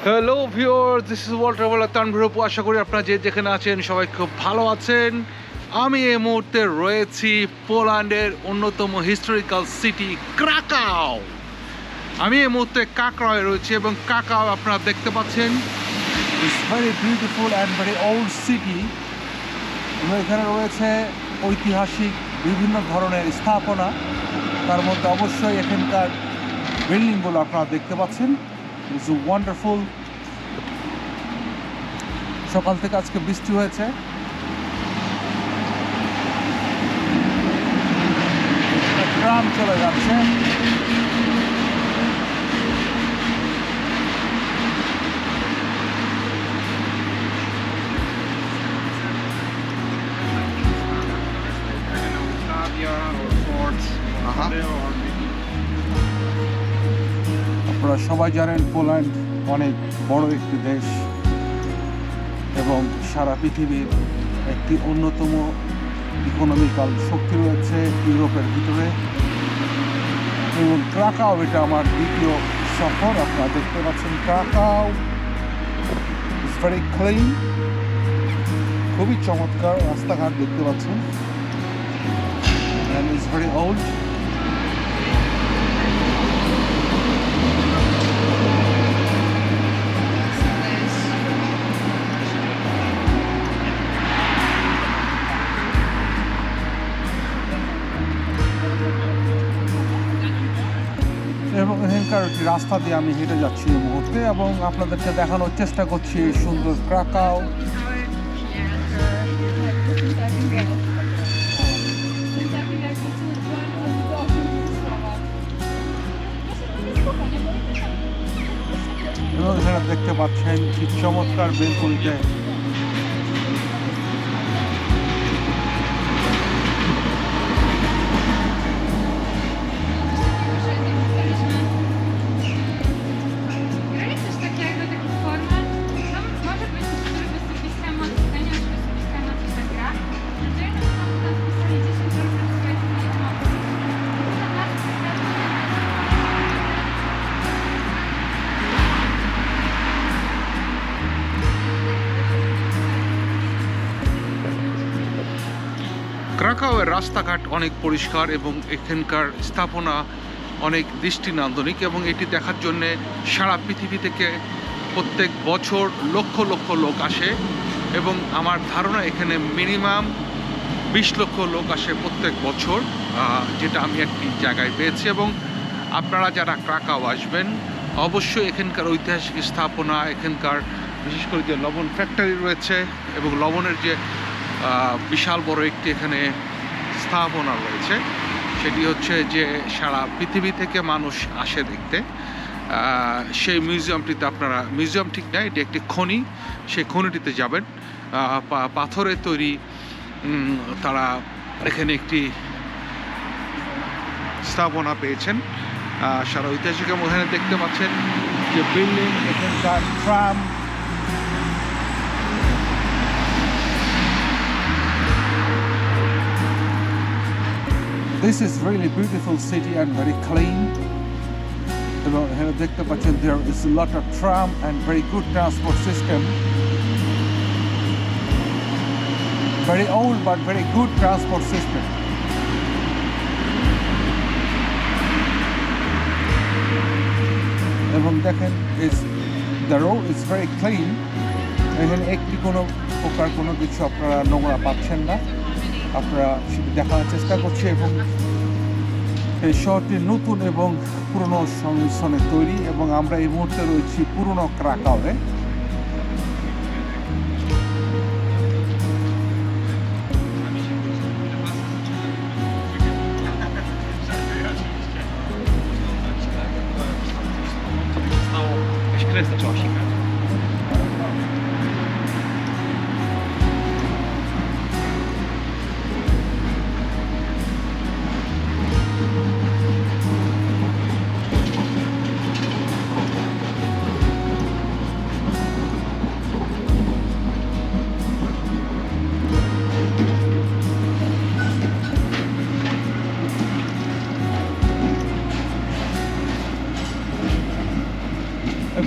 Hello viewers, this is world traveller Tanvir Apu. আশা করি আপনারা যে যেখানে আছেন সবাই খুব ভালো আছেন। আমি এই মুহূর্তে রয়েছি পোল্যান্ডের অন্যতম হিস্টোরিক্যাল সিটি ক্রাকাও। আমি এই মুহূর্তে কাকরাওয়ে রয়েছি এবং কাকাও আপনারা দেখতে পাচ্ছেন it's very beautiful and very old city. এবং এখানে রয়েছে ঐতিহাসিক বিভিন্ন ধরনের স্থাপনা, তার মধ্যে অবশ্যই এখানকার বিল্ডিংগুলো আপনারা দেখতে পাচ্ছেন। It's wonderful. সকাল থেকে আজকে বৃষ্টি হয়েছে। ট্রাম চলে যাচ্ছে। আপনারা সবাই জানেন পোল্যান্ড অনেক বড় একটি দেশ এবং সারা পৃথিবীর একটি অন্যতম ইকোনমিক্যাল শক্তি রয়েছে ইউরোপের ভিতরে। এবং ক্রাকাও এটা আমার দ্বিতীয় সফর। আপনারা দেখতে পাচ্ছেন ক্রাকাও ইটস ভেরি ক্লিন, খুবই চমৎকার রাস্তাঘাট দেখতে পাচ্ছেন। And it's very old. এবং এখানকার রাস্তা দিয়ে আমি হেঁটে যাচ্ছি এই মুহূর্তে এবং আপনাদেরকে দেখানোর চেষ্টা করছি এই সুন্দর ক্রাকাও। এবং এখানে দেখতে পাচ্ছেন ঠিক চমৎকার বেলকনিতে ক্রাকাওয়ের রাস্তাঘাট অনেক পরিষ্কার এবং এখানকার স্থাপনা অনেক দৃষ্টিনন্দনিক এবং এটি দেখার জন্যে সারা পৃথিবী থেকে প্রত্যেক বছর লক্ষ লক্ষ লোক আসে এবং আমার ধারণা এখানে মিনিমাম 20 লক্ষ লোক আসে প্রত্যেক বছর, যেটা আমি একটি জায়গায় পেয়েছি। এবং আপনারা যারা ক্রাকাও আসবেন অবশ্যই এখানকার ঐতিহাসিক স্থাপনা, এখানকার বিশেষ করে যে লবণ ফ্যাক্টরি রয়েছে এবং লবণের যে বিশাল বড় একটি এখানে স্থাপনা রয়েছে, সেটি হচ্ছে যে সারা পৃথিবী থেকে মানুষ আসে দেখতে। সেই মিউজিয়ামটিতে আপনারা, মিউজিয়াম ঠিক না, এটি একটি খনি, সেই খনিটিতে যাবেন। পাথরের তৈরি তারা এখানে একটি স্থাপনা পেয়েছেন সারা ঐতিহাসিক। এবং এখানে দেখতে পাচ্ছেন যে বিল্ডিং, এখানকার tram. This is really beautiful city and very clean. এবং এখানে দেখতে পাচ্ছেন there is a lot of tram and very good transport system. Very old but very good transport system. এবং দেখেন the road is very clean. এখানে একটি কোনো প্রকার কোনো কিছু আপনারা নোংরা পাচ্ছেন না। আপনারা সেটি দেখানোর চেষ্টা করছি। এবং এই শহরটি নতুন এবং পুরনো সংমিশ্রণে তৈরি এবং আমরা এই মুহূর্তে রয়েছি পুরনো ক্রাকাওয়ে।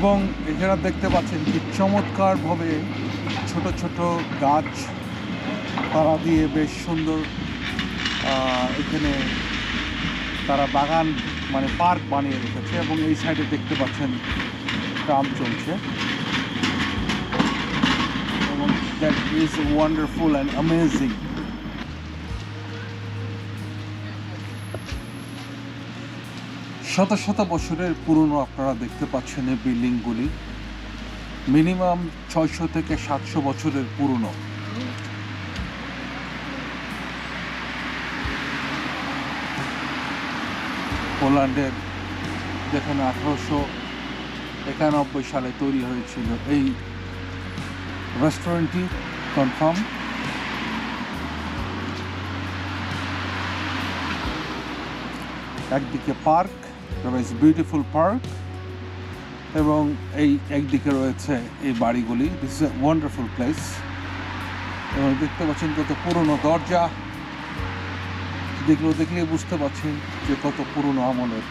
এবং এখানে দেখতে পাচ্ছেন কি চমৎকারভাবে ছোট ছোট গাছ তারা দিয়ে বেশ সুন্দর এখানে তারা বাগান মানে পার্ক বানিয়ে রেখেছে। এবং এই সাইডে দেখতে পাচ্ছেন ট্রাম চলছে এবং that is wonderful and amazing. শত শত বছরের পুরনো আপনারা দেখতে পাচ্ছেন এই বিল্ডিংগুলি, মিনিমাম 600 থেকে 700 বছরের পুরনো। পোল্যান্ডের যেখানে 1891 সালে তৈরি হয়েছিল এই রেস্টুরেন্টটি কনফার্ম। একদিকে পার্ক, বিউটিফুল পার্ক, এবং এই একদিকে রয়েছে এই বাড়িগুলি। This is a wonderful place. এবং দেখতে পাচ্ছেন কত পুরনো দরজা, দেখলেই বুঝতে পারছেন যে কত পুরনো আমলের।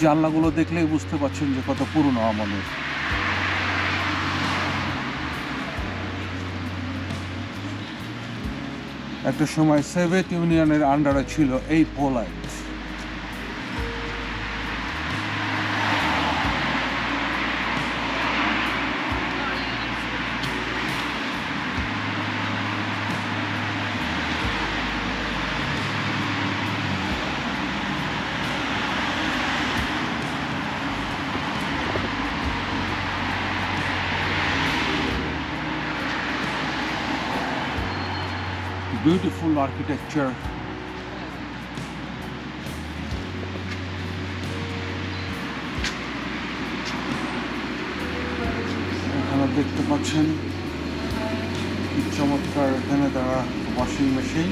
জানলাগুলো দেখলেই বুঝতে পারছেন যে কত পুরনো আমলের। একটা সময় সোভিয়েত ইউনিয়নের আন্ডারে ছিল এই পোল্যান্ড। Beautiful architecture. এখানে দেখতে পাচ্ছেন কি চমৎকার, এখানে তারা ওয়াশিং মেশিন।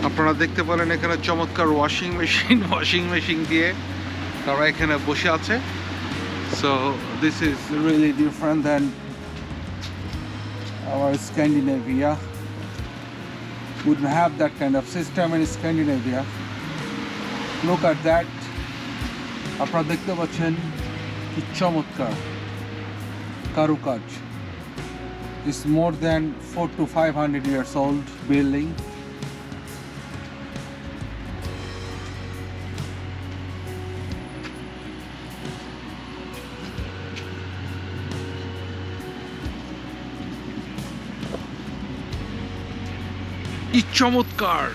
আপনারা দেখতে পারেন এখানে চমৎকার ওয়াশিং মেশিন দিয়ে তারা এখানে বসে আছে। So this is really different than our Scandinavia. We don't have that kind of system in Scandinavia. Look at that. আপনারা দেখতে পাচ্ছেন কি চমৎকার কারুকাজ। It's more than 400 to 500 years old building. কি চমৎকার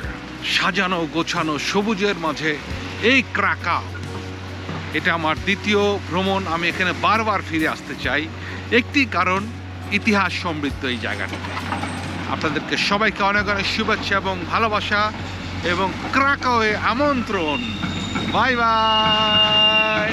সাজানো গোছানো সবুজের মাঝে এই ক্রাকাও। এটা আমার দ্বিতীয় ভ্রমণ। আমি এখানে বারবার ফিরে আসতে চাই, একটি কারণ ইতিহাস সমৃদ্ধ এই জায়গাটাতে। আপনাদেরকে সবাইকে অনেক অনেক শুভেচ্ছা এবং ভালোবাসা এবং ক্রাকাওয়ে আমন্ত্রণ। Bye bye.